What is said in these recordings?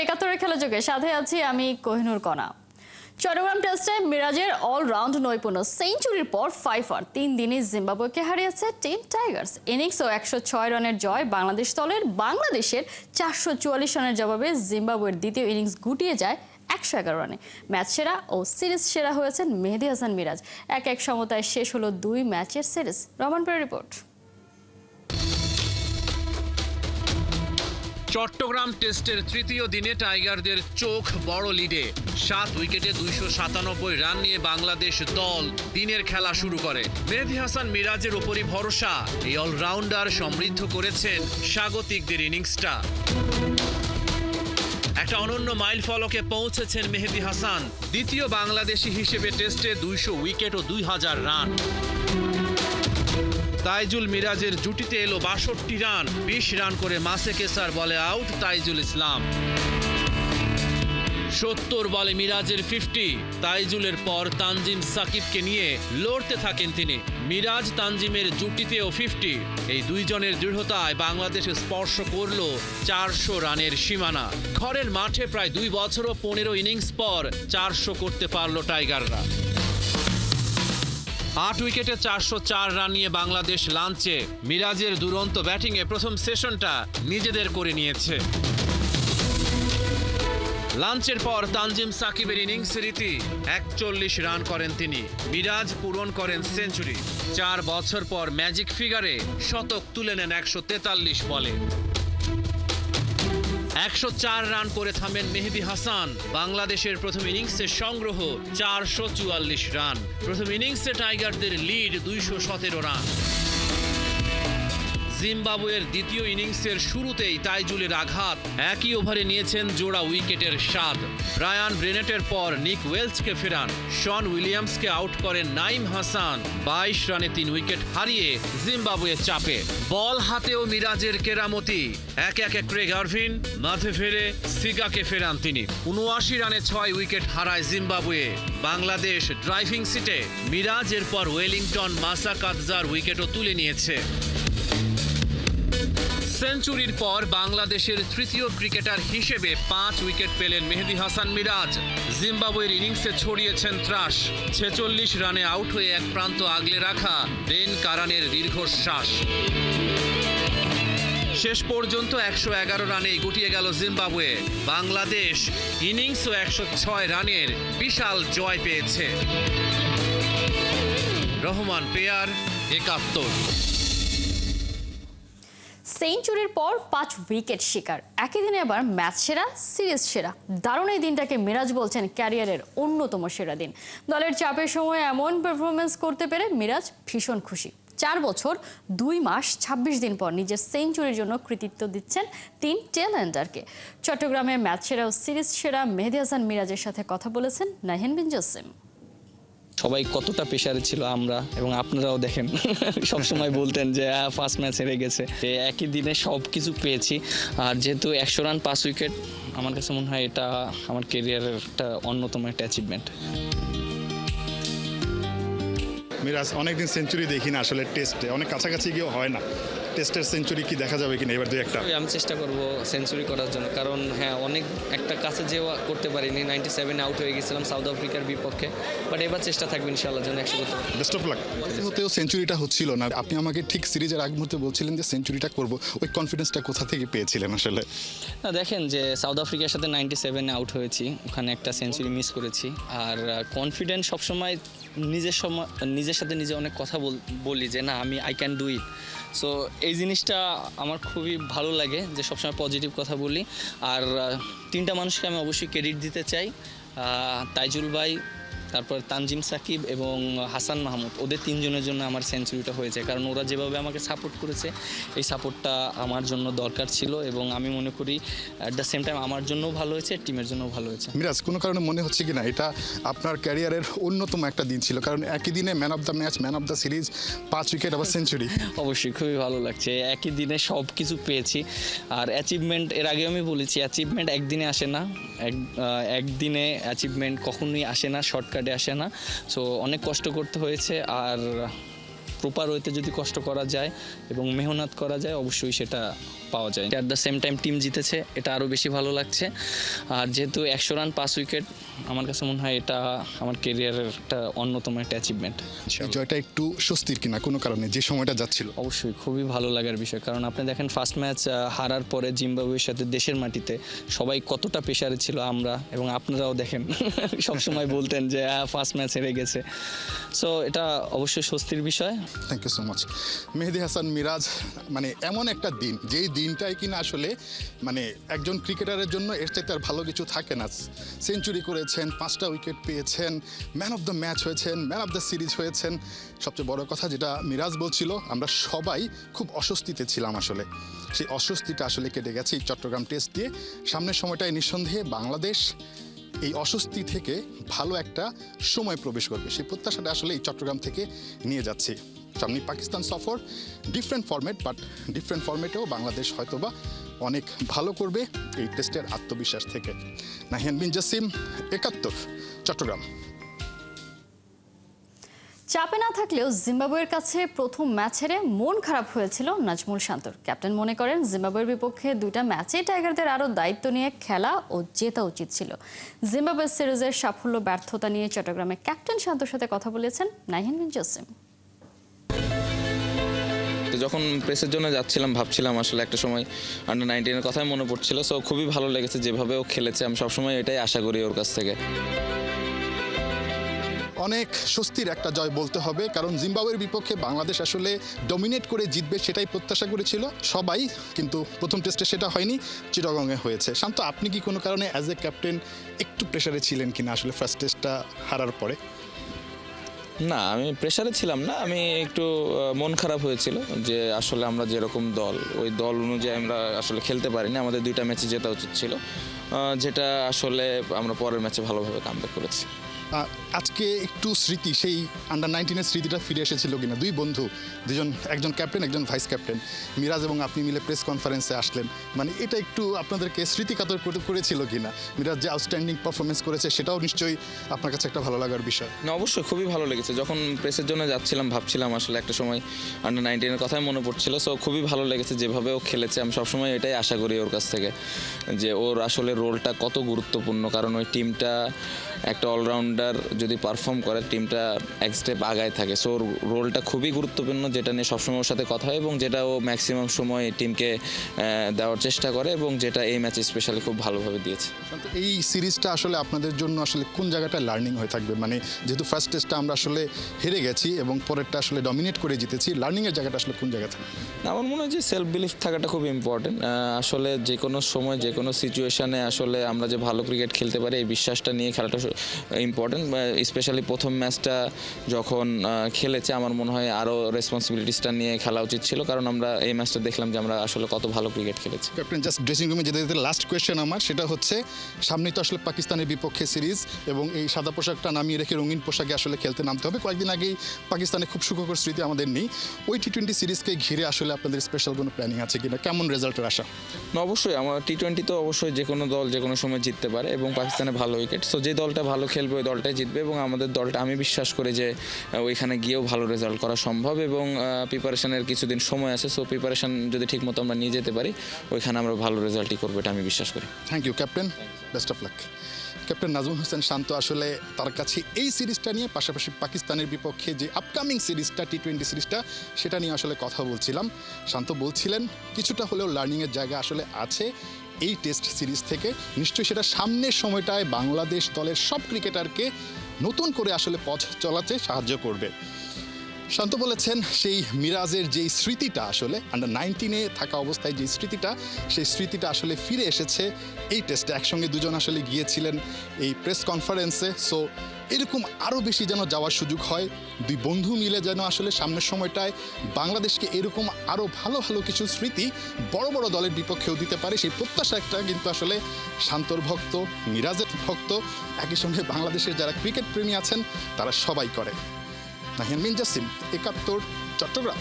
71-এর খেলা যোগে সাথে আছি আমি কোহিনুর কণা। চট্টগ্রাম টেস্টে মিরাজের অলরাউন্ড নৈপুণ্য, সেঞ্চুরির পর 3 দিনে জিম্বাবুয়েকে হারিয়েছে টিম টাইগার্স। ইনিংস ও 106 রানের জয় বাংলাদেশ দলের। বাংলাদেশের 444 রানের জবাবে জিম্বাবুয়ের দ্বিতীয় ইনিংস গুটিয়ে যায় 111 রানে। ম্যাচ সেরা ও সিরিজ সেরা হয়েছেন মেহেদী হাসান মিরাজ। 1-1 সমতায় শেষ হলো 2 ম্যাচের সিরিজ। রহমানপুরের রিপোর্ট। চট্টগ্রাম টেস্টের তৃতীয় দিনে টাইগারদের চোখ বড় লিডে। 7 উইকেটে 297 রান নিয়ে বাংলাদেশ দল দিনের খেলা শুরু করে। মেহেদী হাসান মিরাজের উপরই ভরসা। এই অলরাউন্ডার সমৃদ্ধ করেছেন স্বাগতিকদের ইনিংসটা। একটা অনন্য মাইল ফলকে পৌঁছেছেন মেহেদী হাসান। দ্বিতীয় বাংলাদেশি হিসেবে টেস্টে 200 উইকেট ও 2000 রান। তাইজুল মিরাজের জুটিতে এলো 62 রান। 20 রান করে মাসে কেসার বলে আউট তাইজুল ইসলাম। 70 বলে মিরাজের 50। তাইজুলের পর তানজিম সাকিবকে নিয়ে লড়তে থাকেন তিনি। মিরাজ তানজিমের জুটিতেও 50। এই দুইজনের দৃঢ়তায় বাংলাদেশ স্পর্শ করল 400 রানের সীমানা। ঘরের মাঠে প্রায় 2 বছর ও 15 ইনিংস পর 400 করতে পারল টাইগাররা। 8 উইকেটে 404 রান নিয়ে বাংলাদেশ লাঞ্চে। মিরাজের দুরন্ত ব্যাটিংয়ে প্রথম সেশনটা নিজেদের করে নিয়েছে। লাঞ্চের পর তানজিম সাকিবের ইনিংস রীতি 41 রান করেন তিনি। মিরাজ পূরণ করেন সেঞ্চুরি। 4 বছর পর ম্যাজিক ফিগারে শতক তুলে নেন 143 বলে। 104 রান করে থামেন মেহেদী হাসান। বাংলাদেশের প্রথম ইনিংসের সংগ্রহ 444 রান। প্রথম ইনিংসে টাইগারদের লিড 217 রান। জিম্বাবুয়ের দ্বিতীয় ইনিংসের শুরুতেই তাইজুলের আঘাত। একই ওভারে নিয়েছেন জোড়া উইকেটের স্বাদ। ব্রায়ান ব্রেনেটের পর নিক ওয়েলসকে ফেরান। শন উইলিয়ামসকে আউট করেন নাইম হাসান। 22 রানে 3 উইকেট হারিয়ে জিম্বাবুয়ের চাপে। বল হাতেও মিরাজের কেরামতি। 1-1 ক্রেগ আরভিন মাঠে ফেরে সিগাকে ফেরান তিনি। 79 রানে 6 উইকেট হারায় জিম্বাবুয়ে। বাংলাদেশ ড্রাইভিং সিটে। মিরাজের পর ওয়েলিংটন মাসাকাদজার উইকেটও তুলে নিয়েছে। সেঞ্চুরির পর বাংলাদেশের তৃতীয় ক্রিকেটার হিসেবে 5 উইকেট পেলেন মেহেদী হাসান মিরাজ। জিম্বাবুয়ের ইনিংসে ছড়িয়েছেন ত্রাস। 46 রানে আউট হয়ে এক প্রান্ত আগলে রাখা বেন কারানের দীর্ঘশ্বাস। শেষ পর্যন্ত 111 রানে গুটিয়ে গেল জিম্বাবুয়ে। বাংলাদেশ ইনিংস ও 106 রানের বিশাল জয় পেয়েছে। রহমান পেয়ার, 71। সেঞ্চুরির পর 5 উইকেট শিকার, একই দিনে আবার ম্যাচ সেরা, সিরিজ সেরা। দারুণ এই দিনটাকে মিরাজ বলছেন ক্যারিয়ারের অন্যতম সেরা দিন। দলের চাপের সময় এমন পারফরমেন্স করতে পেরে মিরাজ ভীষণ খুশি। 4 বছর 2 মাস 26 দিন পর নিজের সেঞ্চুরির জন্য কৃতিত্ব দিচ্ছেন 3 টেলেন্ডারকে। চট্টগ্রামের ম্যাচ সেরা ও সিরিজ সেরা মেহেদী হাসান মিরাজের সাথে কথা বলেছেন নাহিন বিন জসিম। সবাই কতটা প্রেশারে ছিল আমরা এবং আপনারাও দেখেন সবসময় বলতেন যে ফার্স্ট ম্যাচ হেরে গেছে। একই দিনে সব কিছু পেয়েছি। আর যেহেতু 100 রান 5 উইকেট, আমার কাছে মনে হয় এটা আমার কেরিয়ারের একটা অন্যতম একটা অ্যাচিভমেন্ট। মিরাজ অনেকদিন সেঞ্চুরি দেখি না আসলে, টেস্টে অনেক কাছাকাছি গিয়েও হয় না। টেস্টের সেঞ্চুরি কি দেখা যাবে কিনা এবার 2-1টা? আমি চেষ্টা করব সেঞ্চুরি করার জন্য, কারণ হ্যাঁ অনেক একটা কাছে যেও করতে পারিনি। 97 আউট হয়ে গেছিলাম সাউথ আফ্রিকার বিপক্ষে, বাট এবার চেষ্টা থাকবে ইনশাআল্লাহ যেন 100 করতে পারি। Best of lakh. হতেও সেঞ্চুরিটা হচ্ছিল না, আপনি আমাকে ঠিক সিরিজের আগ মুহূর্তে বলছিলেন যে সেঞ্চুরিটা করব, ওই কনফিডেন্সটা কোথা থেকে পেয়েছিলেন আসলে? না দেখেন যে সাউথ আফ্রিকার সাথে 97 আউট হয়েছি, ওখানে একটা সেঞ্চুরি মিস করেছি। আর কনফিডেন্স সবসময় নিজের সাথে নিজে অনেক কথা বলি যে না আমি I can do it. So এই জিনিসটা আমার খুবই ভালো লাগে যে সবসময় পজিটিভ কথা বলি। আর 3টা মানুষকে আমি অবশ্যই ক্রেডিট দিতে চাই, তাইজুল ভাই, তারপর তানজিম সাকিব এবং হাসান মাহমুদ। ওদের 3 জনের জন্য আমার সেঞ্চুরিটা হয়েছে, কারণ ওরা যেভাবে আমাকে সাপোর্ট করেছে এই সাপোর্টটা আমার জন্য দরকার ছিল এবং আমি মনে করি অ্যাট দ্য সেম টাইম আমার জন্যও ভালো হয়েছে, টিমের জন্যও ভালো হয়েছে। মিরাজ, কোনো কারণে মনে হচ্ছে কি না এটা আপনার ক্যারিয়ারের অন্যতম একটা দিন ছিল? কারণ একই দিনে man of the match, man of the series, 5 wicket আবার সেঞ্চুরি। অবশ্যই খুবই ভালো লাগছে। একই দিনে সব কিছু পেয়েছি। আর অ্যাচিভমেন্ট, এর আগে আমি বলেছি অ্যাচিভমেন্ট একদিনে আসে না। একদিনে অ্যাচিভমেন্ট কখনোই আসে না, শর্টকাটে আসে না। সো অনেক কষ্ট করতে হয়েছে। আর প্রপার ওয়েতে যদি কষ্ট করা যায় এবং মেহনত করা যায়, অবশ্যই সেটা পাওয়া যায়। At the same time team জিতেছে, এটা আরও বেশি ভালো লাগছে। আর যেহেতু 100 রান 5 উইকেট, আমার কাছে মনে হয় এটা আমার কেরিয়ারের একটা অন্যতম একটা অ্যাচিভমেন্ট। এই জয়টা একটু স্বস্তির কিনা কোনো কারণে যে সময়টা যাচ্ছিল? অবশ্যই খুবই ভালো লাগার বিষয়, কারণ আপনি দেখেন ফার্স্ট ম্যাচ হারার পরে জিম্বাবুয়ের সাথে দেশের মাটিতে সবাই কতটা প্রেশারে ছিল, আমরা এবং আপনারাও দেখেন সবসময় বলতেন যে ফার্স্ট ম্যাচ হেরে গেছে। সো এটা অবশ্যই স্বস্তির বিষয়। Thank you so much. Mehedi Hasan Miraz, মানে এমন একটা দিন, যেই দিনটাই কিনা আসলে মানে একজন ক্রিকেটারের জন্য এর চাইতে আর ভালো কিছু থাকে না। সেঞ্চুরি করেছেন, 5টা উইকেট পেয়েছেন, ম্যান অফ দ্য ম্যাচ হয়েছেন, ম্যান অফ দ্য সিরিজ হয়েছেন। সবচেয়ে বড় কথা যেটা মিরাজ বলছিল, আমরা সবাই খুব অস্বস্তিতে ছিলাম আসলে। সেই অস্বস্তিটা আসলে কেটে গেছে এই চট্টগ্রাম টেস্ট দিয়ে। সামনের সময়টায় নিঃসন্দেহে বাংলাদেশ এই অস্বস্তি থেকে ভালো একটা সময় প্রবেশ করবে, সেই প্রত্যাশাটা আসলে এই চট্টগ্রাম থেকে নিয়ে যাচ্ছি। সামনে পাকিস্তান সফর, ডিফারেন্ট ফরম্যাট, বাট ডিফারেন্ট ফরম্যাটেও বাংলাদেশ হয়তোবা অনেক ভালো করবে এই টেস্টের আত্মবিশ্বাস থেকে। নাহিয়ান বিন জাসিম, 71, চট্টগ্রাম। চাপে না থাকলেও জিম্বাবুয়ের কাছে প্রথম ম্যাচ হেরে মন খারাপ হয়েছিল নাজমুল শান্তর। ক্যাপ্টেন মনে করেন জিম্বাবুয়ের বিপক্ষে 2টা ম্যাচে টাইগারদের আরও দায়িত্ব নিয়ে খেলা ও জেতা উচিত ছিল। জিম্বাবুয়ে সিরিজের সাফল্য ব্যর্থতা নিয়ে চট্টগ্রামে ক্যাপ্টেন শান্তর সাথে কথা বলেছেন নাহিয়ান বিন জাসিম। যখন প্রেসের জন্য যাচ্ছিলাম ভাবছিলাম আসলে একটা সময় আন্ডার-19 কথাই মনে পড়ছিল। সো খুবই ভালো লেগেছে যেভাবে ও খেলেছে, আমি সবসময় এটাই আশা করি ওর কাছ থেকে। অনেক স্বস্তির একটা জয় বলতে হবে, কারণ জিম্বাবুয়ের বিপক্ষে বাংলাদেশ আসলে ডমিনেট করে জিতবে সেটাই প্রত্যাশা করেছিল সবাই, কিন্তু প্রথম টেস্টে সেটা হয়নি, চিটাগংয়ে হয়েছে। শান্ত, আপনি কি কোনো কারণে অ্যাজ এ ক্যাপ্টেন একটু প্রেশারে ছিলেন কিনা আসলে ফার্স্ট টেস্টটা হারার পরে? না, আমি প্রেশারে ছিলাম না, আমি একটু মন খারাপ হয়েছিল যে আসলে আমরা যেরকম দল, ওই দল অনুযায়ী আমরা আসলে খেলতে পারিনি। আমাদের 2টা ম্যাচে জেতা উচিত ছিল, যেটা আসলে আমরা পরের ম্যাচে ভালোভাবে কামব্যাক করেছি। আজকে একটু স্মৃতি, সেই আন্ডার-19 স্মৃতিটা ফিরে এসেছিল কিনা? দুই বন্ধু, দুজন, একজন ক্যাপ্টেন একজন ভাইস ক্যাপ্টেন, মিরাজ এবং আপনি মিলে প্রেস কনফারেন্সে আসলেন, মানে এটা একটু আপনাদেরকে স্মৃতিকাতর করেছিল কিনা? মিরাজ যে আউটস্ট্যান্ডিং পারফরমেন্স করেছে সেটাও নিশ্চয়ই আপনার কাছে একটা ভালো লাগার বিষয়। না, অবশ্যই খুবই ভালো লেগেছে। যখন প্রেসের জন্য যাচ্ছিলাম ভাবছিলাম আসলে একটা সময় আন্ডার-19 কথাই মনে পড়ছিল। সো খুবই ভালো লেগেছে যেভাবে ও খেলেছে, আমি সবসময় এটাই আশা করি ওর কাছ থেকে, যে ওর আসলে রোলটা কত গুরুত্বপূর্ণ। কারণ ওই টিমটা একটা অলরাউন্ডার যদি পারফর্ম করে টিমটা এক স্টেপ আগায় থাকে। সো ওর রোলটা খুবই গুরুত্বপূর্ণ, যেটা নিয়ে সবসময় ওর সাথে কথা হয় এবং যেটা ও ম্যাক্সিমাম সময় টিমকে দেওয়ার চেষ্টা করে এবং যেটা এই ম্যাচে স্পেশালি খুব ভালোভাবে দিয়েছে। এই সিরিজটা আসলে আপনাদের জন্য আসলে কোন জায়গাটা লার্নিং হয়ে থাকবে? মানে যেহেতু ফার্স্ট টেস্টটা আমরা আসলে হেরে গেছি এবং পরেরটা আসলে ডমিনেট করে জিতেছি, লার্নিংয়ের জায়গাটা আসলে কোন জায়গা থাকবে? আমার মনে হয় যে সেলফ বিলিফ থাকাটা খুব ইম্পর্টেন্ট। আসলে যে কোনো সময় যে কোনো সিচুয়েশানে আসলে আমরা যে ভালো ক্রিকেট খেলতে পারি এই বিশ্বাসটা নিয়ে খেলাটা ইম্পর্টেন্ট। স্পেশালি প্রথম ম্যাচটা যখন খেলেছে আমার মনে হয় আরও রেসপন্সিবিলিটিসটা নিয়ে খেলা উচিত ছিল, কারণ আমরা এই ম্যাচটা দেখলাম যে আমরা আসলে কত ভালো ক্রিকেট খেলেছি। ক্যাপ্টেন, জাস্ট ড্রেসিং রুমে যেতে যেতে লাস্ট কোয়েশ্চেন আমার, সেটা হচ্ছে সামনেই তো আসলে পাকিস্তানের বিপক্ষে সিরিজ এবং এই সাদা পোশাকটা নামিয়ে রেখে রঙিন পোশাকে আসলে খেলতে নামতে হবে। কয়েকদিন আগেই পাকিস্তানে খুব সুখকর স্মৃতি আমাদের নেই, ওই টি-20 সিরিজকে ঘিরে আসলে আপনাদের স্পেশাল কোনো প্ল্যানিং আছে কিনা? কেমন রেজাল্টের আশা? না, অবশ্যই আমার টি-20 তো অবশ্যই যে কোনো দল যে কোনো সময় জিততে পারে এবং পাকিস্তানে ভালো উইকেট। সো যে দলটা ভালো খেলবে ওই দলটাই জিতবে এবং আমাদের দলটা, আমি বিশ্বাস করি যে ওইখানে গিয়েও ভালো রেজাল্ট করা সম্ভব এবং প্রিপারেশনের কিছুদিন সময় আছে। সো প্রিপারেশন যদি ঠিক মতো আমরা নিয়ে যেতে পারি ওইখানে আমরা ভালো রেজাল্টই করবো, এটা আমি বিশ্বাস করি। Thank you captain, best of luck. Captain Najmul Hossain Shanto আসলে তার কাছে এই সিরিজটা নিয়ে, পাশাপাশি পাকিস্তানের বিপক্ষে যে আপকামিং সিরিজটা টি-20 সিরিজটা, সেটা নিয়ে আসলে কথা বলছিলাম। শান্ত বলছিলেন কিছুটা হলেও লার্নিংয়ের জায়গা আসলে আছে এই টেস্ট সিরিজ থেকে। নিশ্চয়ই সেটা সামনের সময়টায় বাংলাদেশ দলের সব ক্রিকেটারকে নতুন করে আসলে পথ চলাতে সাহায্য করবে। শান্ত বলেছেন সেই মিরাজের যেই স্মৃতিটা আসলে আন্ডার-19 থাকা অবস্থায় যে স্মৃতিটা, সেই স্মৃতিটা আসলে ফিরে এসেছে এই টেস্টে। একসঙ্গে দুজন আসলে গিয়েছিলেন এই প্রেস কনফারেন্সে। সো এরকম আরও বেশি যেন যাওয়ার সুযোগ হয়, দুই বন্ধু মিলে যেন আসলে সামনের সময়টায় বাংলাদেশকে এরকম আরও ভালো ভালো কিছু স্মৃতি বড় বড় দলের বিপক্ষেও দিতে পারে, সেই প্রত্যাশা একটা কিন্তু আসলে শান্তর ভক্ত, মিরাজের ভক্ত, একই সঙ্গে বাংলাদেশের যারা ক্রিকেট প্রেমী আছেন তারা সবাই করে। নাহিয়ান বিন জাসিম, 71, চট্টগ্রাম।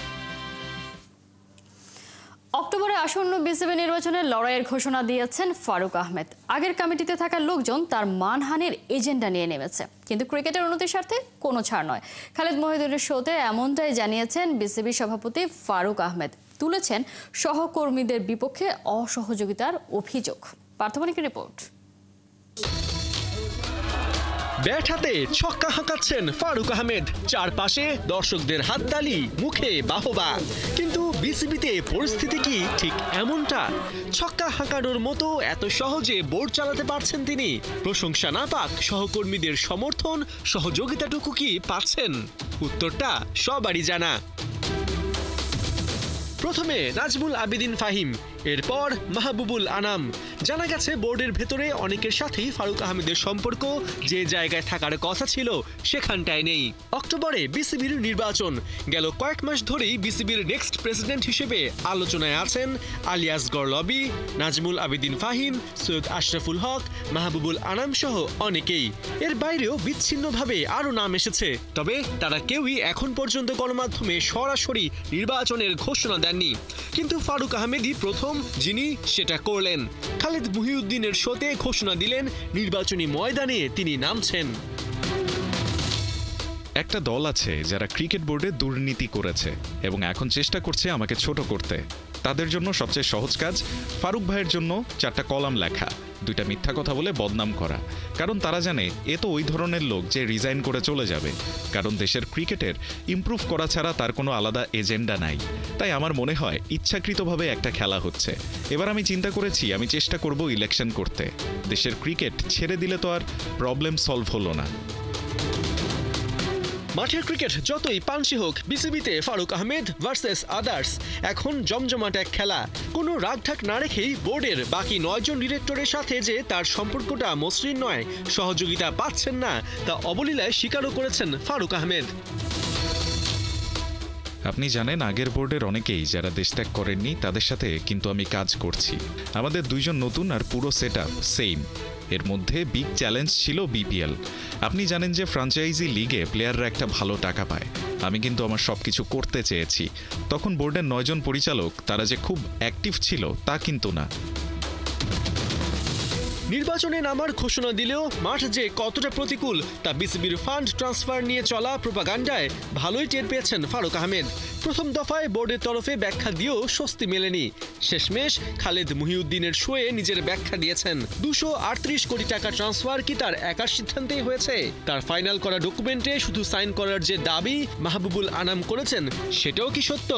অক্টোবরে আসন্ন বিসিবি নির্বাচনের লড়াইয়ের ঘোষণা দিয়েছেন ফারুক আহমেদ। আগের কমিটিতে থাকা লোকজন তার মানহানির এজেন্ডা নিয়ে নেমেছে, কিন্তু ক্রিকেটের উন্নতির স্বার্থে কোনো ছাড় নয়। খালিদ মহিউদ্দিনের শোতে এমনটাই জানিয়েছেন বিসিবি সভাপতি ফারুক আহমেদ। তুলেছেন সহকর্মীদের বিপক্ষে অসহযোগিতার অভিযোগ। পার্থমানিকের রিপোর্ট। ব্যাট হাতে ছক্কা হাঁকাচ্ছেন ফারুক আহমেদ, চারপাশে দর্শকদের হাততালি, মুখে বাহবা। কিন্তু বিসিবিতে পরিস্থিতি কি ঠিক এমনটা? ছক্কা হাঁকানোর মতো এত সহজে বোর্ড চালাতে পারছেন তিনি? প্রশংসা না পাক সহকর্মীদের সমর্থন, সহযোগিতাটুকু কি পাচ্ছেন? উত্তরটা সবারই জানা। প্রথমে নাজমুল আবেদিন ফাহিম, এরপর মাহবুবুল আনাম। জানা গেছে বোর্ডের ভেতরে অনেকের সাথেই ফারুক আহমেদের সম্পর্ক যে জায়গায় থাকার কথা ছিল সেখানটায় নেই। অক্টোবরে বিসিবির নির্বাচন, গেল কয়েক মাস ধরেই বিসিবির নেক্সট প্রেসিডেন্ট হিসেবে আলোচনায় আছেন আলী আসগর লবি, নাজমুল আবেদিন ফাহিম, সৈয়দ আশরাফুল হক, মাহবুবুল আনাম সহ অনেকেই। এর বাইরেও বিচ্ছিন্নভাবে আরও নাম এসেছে, তবে তারা কেউই এখন পর্যন্ত গণমাধ্যমে সরাসরি নির্বাচনের ঘোষণা দেননি। কিন্তু ফারুক আহমেদই প্রথম যিনি সেটা করলেন। খালিদ মুহিউদ্দিনের শোতে ঘোষণা দিলেন নির্বাচনী ময়দানে তিনি নামছেন। একটা দল আছে যারা ক্রিকেট বোর্ডে দুর্নীতি করেছে এবং এখন চেষ্টা করছে আমাকে ছোট করতে। তাদের জন্য সবচেয়ে সহজ কাজ ফারুক ভাইয়ের জন্য 4টা কলাম লেখা, 2টা মিথ্যা কথা বলে বদনাম করা। কারণ তারা জানে এ তো ওই ধরনের লোক যে রিজাইন করে চলে যাবে। কারণ দেশের ক্রিকেটের ইমপ্রুভ করা ছাড়া তার কোনো আলাদা এজেন্ডা নাই। তাই আমার মনে হয় ইচ্ছাকৃতভাবে একটা খেলা হচ্ছে। এবার আমি চিন্তা করেছি আমি চেষ্টা করব ইলেকশন করতে। দেশের ক্রিকেট ছেড়ে দিলে তো আর প্রবলেম সলভ হলো না। মাঠের ক্রিকেট যতই পাঞ্চি হোক, বিসিবিতে ফারুক আহমেদ ভার্সেস আদার্স এখন জমজমাট এক খেলা। কোনো রাগঢাক না রেখেই বোর্ডের বাকি 9 জন ডিরেক্টরের সাথে যে তার সম্পর্কটা মসৃণ নয়, সহযোগিতা পাচ্ছেন না, তা অবলীলায় স্বীকারও করেছেন ফারুক আহমেদ। আপনি জানেন আগের বোর্ডের অনেকেই যারা দেশ ত্যাগ করেননি তাদের সাথে কিন্তু আমি কাজ করছি। আমাদের 2 জন নতুন আর পুরো সেট আপ সেম। এর মধ্যে বিগ চ্যালেঞ্জ ছিল বিপিএল। আপনি জানেন যে ফ্র্যাঞ্চাইজি লিগে প্লেয়াররা একটা ভালো টাকা পায়। আমি কিন্তু আমার সবকিছু করতে চেয়েছি। তখন বোর্ডের 9 জন পরিচালক তারা যে খুব অ্যাক্টিভ ছিল তা কিন্তু না। নির্বাচনে নামার ঘোষণা দিলেও মাঠ যে কতটা প্রতিকূল তা বিসিবির ফান্ড ট্রান্সফার নিয়ে চলা প্রোপাগান্ডায় ভালোই টের পেয়েছেন ফারুক আহমেদ। প্রথম দফায় বোর্ডের তরফে ব্যাখ্যা দিয়েও স্বস্তি মেলেনি। শেষমেশ খালিদ মুহিউদ্দিনের শোয়ে নিজের ব্যাখ্যা দিয়েছেন। 238 কোটি টাকা ট্রান্সফার কি তার একার সিদ্ধান্তেই হয়েছে? তার ফাইনাল করা ডকুমেন্টে শুধু সাইন করার যে দাবি মাহবুবুল আনাম করেছেন সেটাও কি সত্য?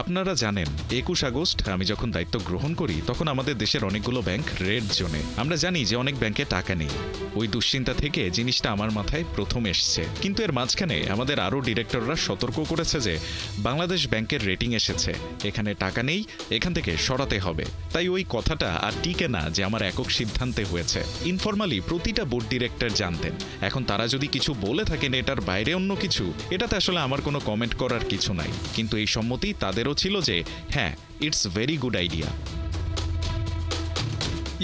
আপনারা জানেন 21 আগস্ট আমি যখন দায়িত্ব গ্রহণ করি তখন আমাদের দেশের অনেকগুলো ব্যাংক রেড জোনে। আমরা জানি যে অনেক ব্যাংকে টাকা নেই। ওই দুশ্চিন্তা থেকে জিনিসটা আমার মাথায় প্রথম এসছে। কিন্তু এর মাঝখানে আমাদের আরও ডিরেক্টররা সতর্ক করেছে যে বাংলাদেশ ব্যাংকের রেটিং এসেছে, এখানে টাকা নেই, এখান থেকে সরাতে হবে। তাই ওই কথাটা আর টিকে না যে আমার একক সিদ্ধান্তে হয়েছে। ইনফরমালি প্রতিটা বোর্ড ডিরেক্টর জানতেন। এখন তারা যদি কিছু বলে থাকেন এটার বাইরে অন্য কিছু, এটাতে আসলে আমার কোনো কমেন্ট করার কিছু নাই। কিন্তু এই সম্মতি তাদেরও ছিল যে হ্যাঁ, it's very good idea.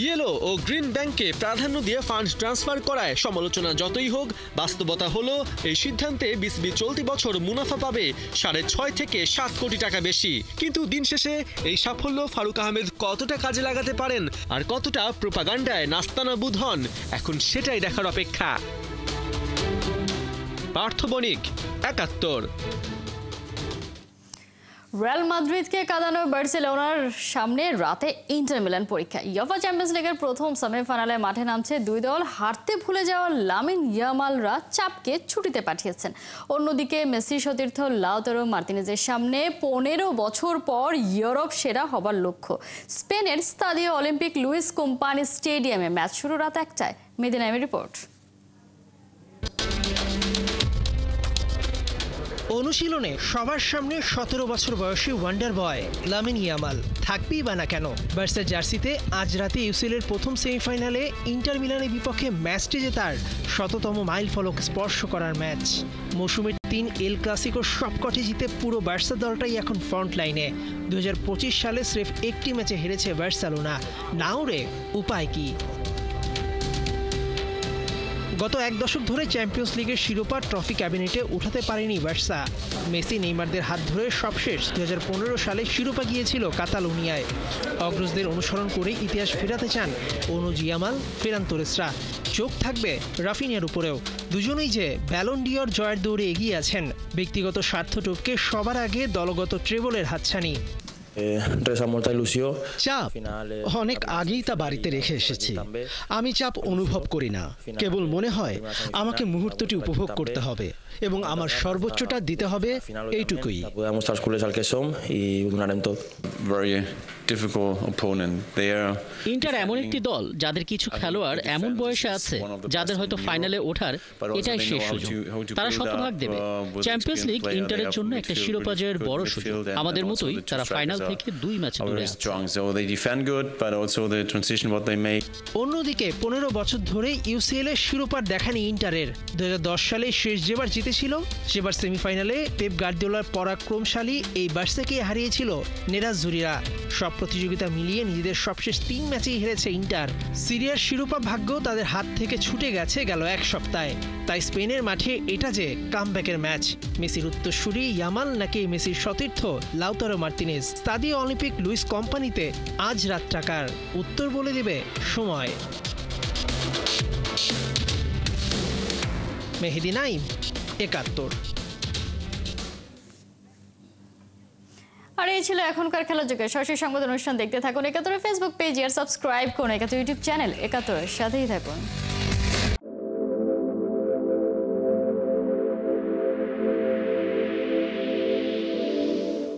Yellow ও গ্রিন ব্যাংকে প্রাধান্য দিয়ে ফান্ড ট্রান্সফার করায় সমালোচনা যতই হোক, বাস্তবতা হলো এই সিদ্ধান্তে বিসিবি চলতি বছর মুনাফা পাবে 6.5 থেকে 7 কোটি টাকা বেশি। কিন্তু দিন শেষে এই সাফল্য ফারুক আহমেদ কতটা কাজে লাগাতে পারেন আর কতটা প্রোপাগান্ডায় নাস্তানাবুদ হন, এখন সেটাই দেখার অপেক্ষা। পার্থ বণিক, ৭১। রিয়াল মাদ্রিদকে কাঁদানো বার্সেলোনার সামনে রাতে ইন্টার মিলান পরীক্ষা। ইউএফা চ্যাম্পিয়ন্স লিগের প্রথম সেমিফাইনালে মাঠে নামছে 2 দল। হারতে ভুলে যাওয়া লামিন ইয়ামালরা চাপকে ছুটিতে পাঠিয়েছেন। অন্যদিকে মেসি সতীর্থ লাউতারো মার্তিনেজের সামনে 15 বছর পর ইউরোপ সেরা হবার লক্ষ্য। স্পেনের স্তাদিও অলিম্পিক লুইস কোম্পানি স্টেডিয়ামে ম্যাচ শুরু রাত 1টায়। Medina এমের report. অনুশীলনে সবার সামনে 17 বছর বয়সী ওয়ান্ডার বয় লামিন ইয়ামাল থাকবেই বা না কেন। বার্সার জার্সিতে আজ রাতে ইউসিএলের প্রথম সেমিফাইনালে ইন্টার মিলানের বিপক্ষে ম্যাচটি যে তার 100তম মাইল ফলক স্পর্শ করার ম্যাচ। মৌসুমের 3 এল ক্লাসিকো সবকটি জিতে পুরো বার্সা দলটাই এখন ফ্রন্ট লাইনে। 2025 সালে স্রেফ একটি ম্যাচে হেরেছে বার্সেলোনা। নাও রে, উপায় কি? গত এক দশক ধরে চ্যাম্পিয়ন্স লিগের শিরোপা ট্রফি ক্যাবিনেটে উঠাতে পারেনি বার্সা। মেসি নেইমারদের হাত ধরে সবশেষ 2015 সালে শিরোপা গিয়েছিল কাতালোনিয়ায়। অগ্রজদের অনুসরণ করে ইতিহাস ফেরাতে চান অনু ইয়ামাল, ফেরান তোরেসরা। চোখ থাকবে রাফিনিয়ার উপরেও। দুজনেই যে ব্যালন ডিওর জয়ের দৌড়ে এগিয়ে আছেন। ব্যক্তিগত স্বার্থ টপকে সবার আগে দলগত ট্রেবলের হাতছানি। চাপ অনেক আগেই তা বাড়িতে রেখে এসেছি। আমি চাপ অনুভব করি না, কেবল মনে হয় আমাকে মুহূর্তটি উপভোগ করতে হবে এবং আমার সর্বোচ্চটা দিতে হবে, এইটুকুই। ইন্টার এমন একটি দল যাদের কিছু খেলোয়াড় এমন বয়সে আছে যাদের হয়তো ফাইনালে ওঠার এটাই শেষ সুযোগ। তারা শতভাগ দেবে। চ্যাম্পিয়ন্স লিগ ইন্টারের জন্য একটা শিরোপা জয়ের বড় সুযোগ। আমাদের মতোই তারা ফাইনাল থেকে 2 ম্যাচ দূরে আছে। অন্যদিকে 15 বছর ধরে ইউসিএল এর শিরোপার দেখানি ইন্টারের। 2010 সালে শেষ যেবার জিতেছিল, সেবার সেমিফাইনালে পেপ গার্দিওলার পরাক্রমশালী এই বার্সাকে হারিয়েছিল নেরাজ্জুরিরা। সব প্রতিযোগিতা মিলিয়ে নিজেদের সবশেষ 3 ম্যাচেই হেরেছে ইন্টার। সিরিয়ার শিরোপা ভাগ্য তাদের হাত থেকে ছুটে গেছে গেল এক সপ্তাহে। তাই স্পেনের মাঠে এটা যে কামব্যাকের ম্যাচ। মেসির উত্তরসূরি ইয়ামাল নাকি মেসির সতীর্থ লাউতারো মার্তিনেজ? স্তাদিও অলিম্পিক লুইস কোম্পানিতে আজ রাত টাকার উত্তর বলে দেবে সময়। মেহেদি নাইম, 71। আর এই ছিল এখনকার খেলার যুগে। সরাসরি সংবাদ অনুষ্ঠান দেখতে থাকুন 71 ফেসবুক পেজ আর সাবস্ক্রাইব করুন 71 ইউটিউব চ্যানেল। 71 এর সাথেই থাকুন।